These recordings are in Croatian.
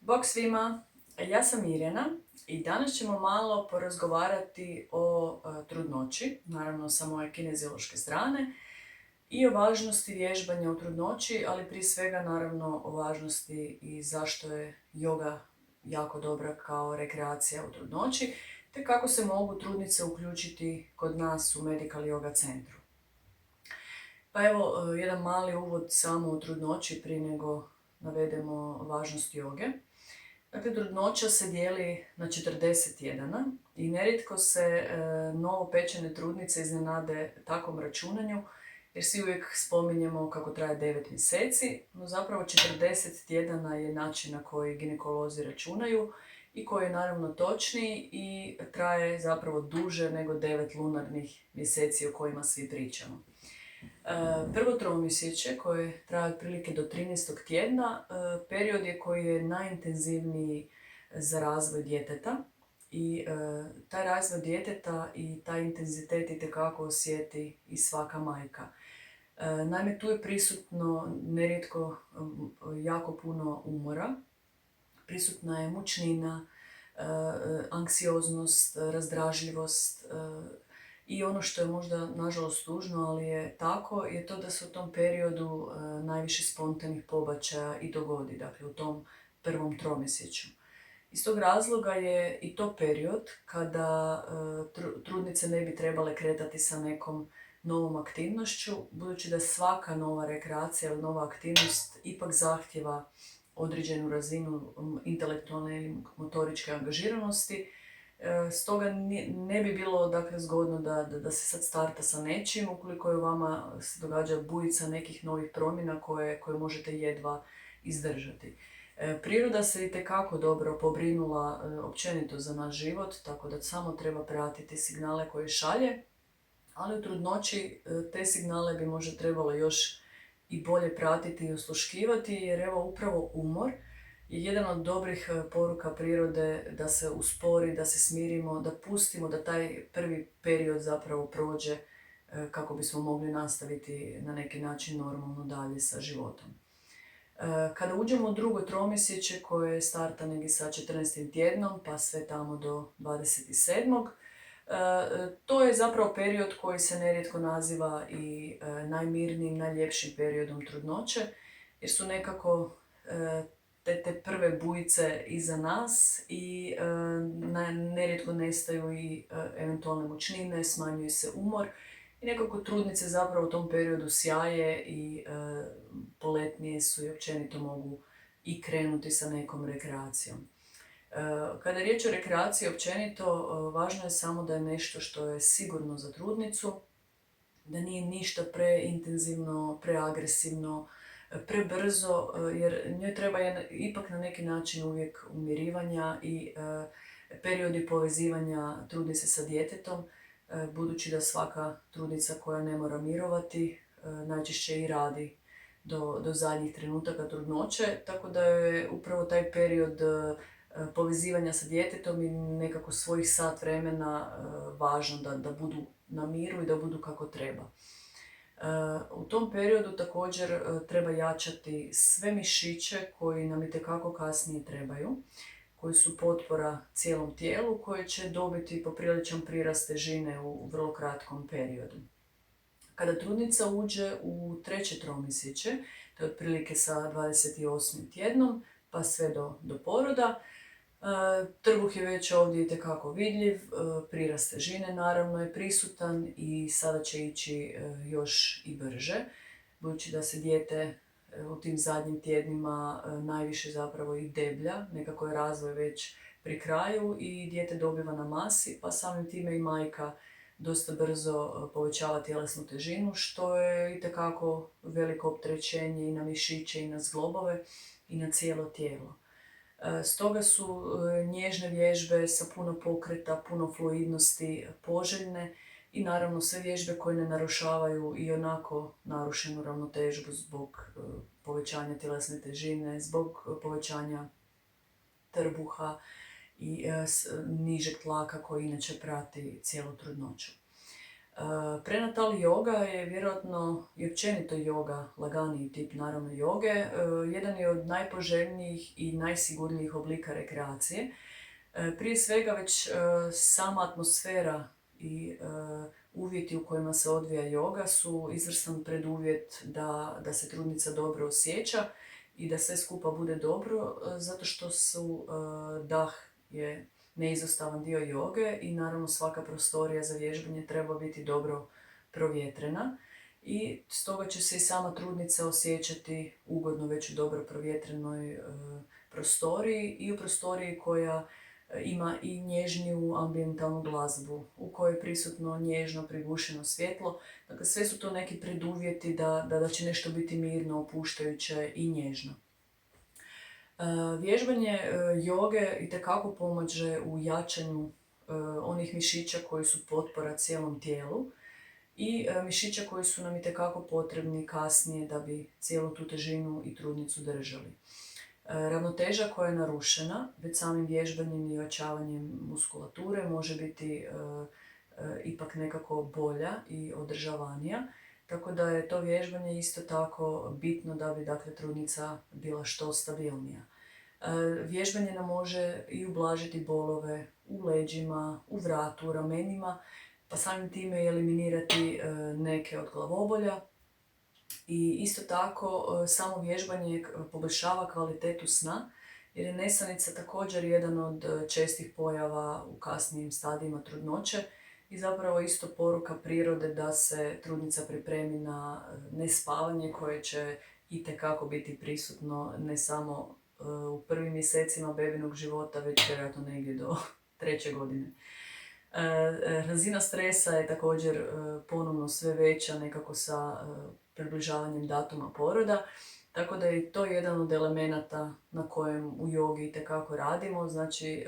Bog svima, ja sam Mirjana i danas ćemo malo porazgovarati o trudnoći, naravno sa moje kineziološke strane, i o važnosti vježbanja u trudnoći, ali prije svega naravno o važnosti i zašto je joga jako dobra kao rekreacija u trudnoći, te kako se mogu trudnice uključiti kod nas u Medical Yoga centru. Pa evo, jedan mali uvod samo u trudnoći prije nego navedemo važnost joge. Dakle, trudnoća se dijeli na 40 tjedana i nerijetko se novopečene trudnice iznenade takvom računanju, jer svi uvijek spominjemo kako traje 9 mjeseci, no zapravo 40 tjedana je način na koji ginekolozi računaju i koji je naravno točniji i traje zapravo duže nego 9 lunarnih mjeseci o kojima svi pričamo. Prvo tromjesečje koje traje otprilike do 13. tjedna period je koji je najintenzivniji za razvoj djeteta i taj razvoj djeteta i taj intenzitet itekako osjeti i svaka majka. Naime, tu je prisutno nerijetko jako puno umora, prisutna je mučnina, anksioznost, razdražljivost, i ono što je možda nažalost tužno, ali je tako, je to da se u tom periodu najviše spontanih pobačaja i dogodi, dakle u tom prvom tromjesečju. Iz tog razloga je i to period kada trudnice ne bi trebale kretati sa nekom novom aktivnošću, budući da svaka nova rekreacija ili nova aktivnost ipak zahtjeva određenu razinu intelektualne ili motoričke angažiranosti. Stoga ne bi bilo dakle, zgodno da se sad starta sa nečim ukoliko je vama se događa bujica nekih novih promjena koje možete jedva izdržati. Priroda se itekako dobro pobrinula općenito za naš život, tako da samo treba pratiti signale koje šalje, ali u trudnoći te signale bi možda trebalo još i bolje pratiti i osluškivati, jer evo upravo umor je jedan od dobrih poruka prirode da se uspori, da se smirimo, da pustimo da taj prvi period zapravo prođe kako bismo mogli nastaviti na neki način normalno dalje sa životom. Kada uđemo u drugo tromjesečje koje starta negdje sa 14. tjednom pa sve tamo do 27. To je zapravo period koji se nerijetko naziva i najmirnijim, najljepšim periodom trudnoće, jer su nekako te prve bujice iza nas i nerijetko nestaju i eventualne mučnine, smanjuje se umor i nekako trudnice zapravo u tom periodu sjaje i poletnije su i općenito mogu i krenuti sa nekom rekreacijom. Kada je riječ o rekreaciji općenito, važno je samo da je nešto što je sigurno za trudnicu, da nije ništa preintenzivno, preagresivno, prebrzo, jer njoj treba ipak na neki način uvijek umirivanja i periodi povezivanja trudnice sa djetetom, budući da svaka trudnica koja ne mora mirovati najčešće i radi do zadnjih trenutaka trudnoće, tako da je upravo taj period povezivanja sa djetetom i nekako svojih sat vremena važno da budu na miru i da budu kako treba. U tom periodu također treba jačati sve mišiće koji nam itekako kasnije trebaju, koji su potpora cijelom tijelu, koje će dobiti popriličan prirast težine u vrlo kratkom periodu. Kada trudnica uđe u treće tromjesečje, to je otprilike sa 28. tjednom pa sve do poroda, trbuh je već ovdje itekako vidljiv, prirast težine naravno je prisutan i sada će ići još i brže, budući da se dijete u tim zadnjim tjednima najviše zapravo i deblja, nekako je razvoj već pri kraju i dijete dobiva na masi, pa samim time i majka dosta brzo povećava tjelesnu težinu, što je itekako veliko opterećenje i na mišiće i na zglobove i na cijelo tijelo. Stoga su nježne vježbe sa puno pokreta, puno fluidnosti poželjne i naravno sve vježbe koje ne narušavaju i onako narušenu ravnotežu zbog povećanja tjelesne težine, zbog povećanja trbuha i nižeg tlaka koji inače prati cijelu trudnoću. Prenatal yoga je vjerojatno i općenito yoga, laganiji tip naravno joge, jedan je od najpoželjnijih i najsigurnijih oblika rekreacije. Prije svega već sama atmosfera i uvjeti u kojima se odvija joga su izvrstan preduvjet da se trudnica dobro osjeća i da sve skupa bude dobro, zato što dah je neizostavan dio joge i naravno svaka prostorija za vježbanje treba biti dobro provjetrena i stoga će se i sama trudnica osjećati ugodno već u dobro provjetrenoj prostoriji i u prostoriji koja ima i nježniju ambijentalnu glazbu u kojoj je prisutno nježno prigušeno svjetlo. Dakle, sve su to neki preduvjeti da će nešto biti mirno, opuštajuće i nježno. Vježbanje joge itekako pomaže u jačanju onih mišića koji su potpora cijelom tijelu i mišića koji su nam itekako potrebni kasnije da bi cijelu tu težinu i trudnicu držali. Ravnoteža koja je narušena već samim vježbanjem i ojačavanjem muskulature može biti ipak nekako bolja i održavanija, tako da je to vježbanje isto tako bitno da bi dakle, trudnica bila što stabilnija. Vježbanje nam može i ublažiti bolove u leđima, u vratu, u ramenima, pa samim time i eliminirati neke od glavobolja. I isto tako samo vježbanje poboljšava kvalitetu sna, jer je nesanica također jedan od čestih pojava u kasnijim stadijima trudnoće i zapravo isto poruka prirode da se trudnica pripremi na nespavanje koje će itekako biti prisutno ne samo u prvim mjesecima bebinog života, već vjerojatno negdje do 3. godine. Razina stresa je također ponovno sve veća nekako sa približavanjem datuma poroda, tako da je to jedan od elemenata na kojem u jogi itekako radimo. Znači,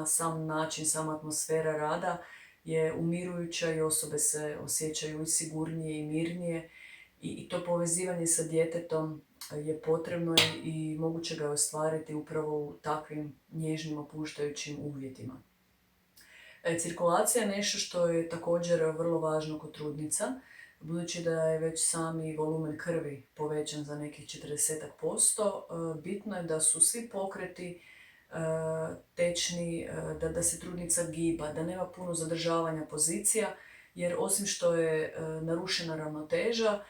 sam način, sama atmosfera rada je umirujuća i osobe se osjećaju i sigurnije i mirnije i to povezivanje sa djetetom je potrebno i moguće ga je ostvariti upravo u takvim nježnim opuštajućim uvjetima. Cirkulacija je nešto što je također vrlo važno kod trudnica, budući da je već sami volumen krvi povećan za nekih 40%, bitno je da su svi pokreti tečni, da se trudnica giba, da nema puno zadržavanja pozicija, jer osim što je narušena ravnoteža,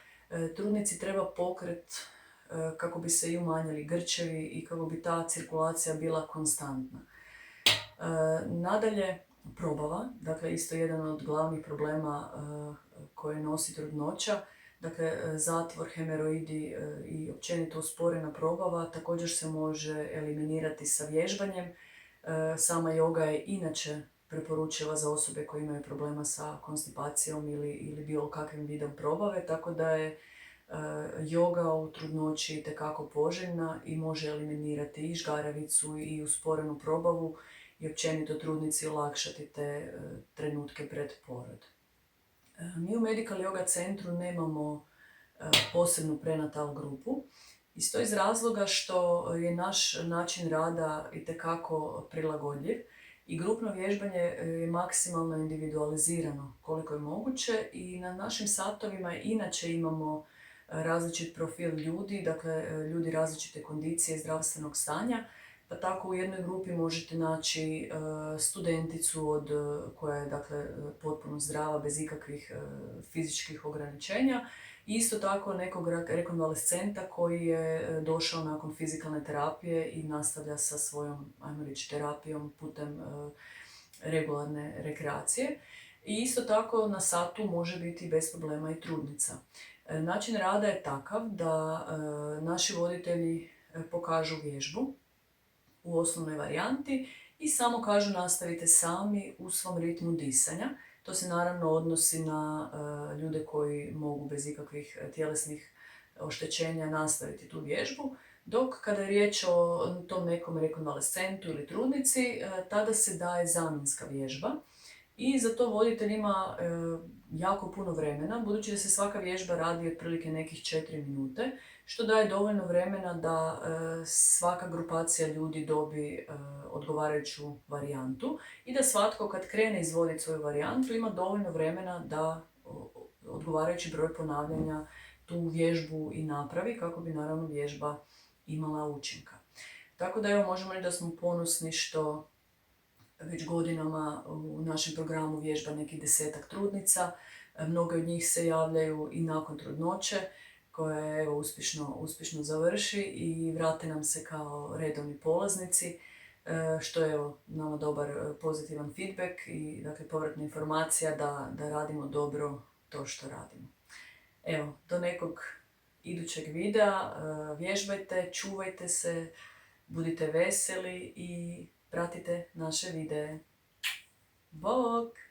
trudnici treba pokret kako bi se i umanjili grčevi i kako bi ta cirkulacija bila konstantna. Nadalje, probava, dakle isto jedan od glavnih problema koje nosi trudnoća, dakle zatvor, hemeroidi i općenito usporena probava također se može eliminirati sa vježbanjem. Sama joga je inače preporučiva za osobe koje imaju problema sa konstipacijom ili bilo kakvim vidom probave, tako da je joga u trudnoći itekako poželjna i može eliminirati i žgaravicu i usporenu probavu i općenito trudnici olakšati te trenutke pred porod. Mi u Medical Yoga centru nemamo posebnu prenatal grupu, i to iz razloga što je naš način rada itekako prilagodljiv i grupno vježbanje je maksimalno individualizirano koliko je moguće i na našim satovima inače imamo različit profil ljudi, dakle ljudi različite kondicije i zdravstvenog stanja, pa tako u jednoj grupi možete naći studenticu koja je dakle, potpuno zdrava, bez ikakvih fizičkih ograničenja. Isto tako nekog rekonvalescenta koji je došao nakon fizikalne terapije i nastavlja sa svojom, ajmo reći, terapijom putem regularne rekreacije. I isto tako na satu može biti bez problema i trudnica. Način rada je takav da naši voditelji pokažu vježbu u osnovnoj varijanti i samo kažu nastavite sami u svom ritmu disanja. To se naravno odnosi na ljude koji mogu bez ikakvih tjelesnih oštećenja nastaviti tu vježbu, dok kada je riječ o tom nekom rekonvalescentu ili trudnici, tada se daje zamjenska vježba I za to voditelj ima jako puno vremena, budući da se svaka vježba radi otprilike nekih 4 minute, što daje dovoljno vremena da svaka grupacija ljudi dobi odgovarajuću varijantu i da svatko kad krene izvoditi svoju varijantu ima dovoljno vremena da odgovarajući broj ponavljanja tu vježbu i napravi kako bi naravno vježba imala učinka. Tako da evo možemo reći da smo ponosni što već godinama u našem programu vježba nekih 10-ak trudnica. Mnoge od njih se javljaju i nakon trudnoće koja evo uspješno završi i vrate nam se kao redovni polaznici, što je evo nama dobar pozitivan feedback i dakle povratna informacija da radimo dobro to što radimo. Evo, do nekog idućeg videa, vježbajte, čuvajte se, budite veseli i pratite naše videe. Bok!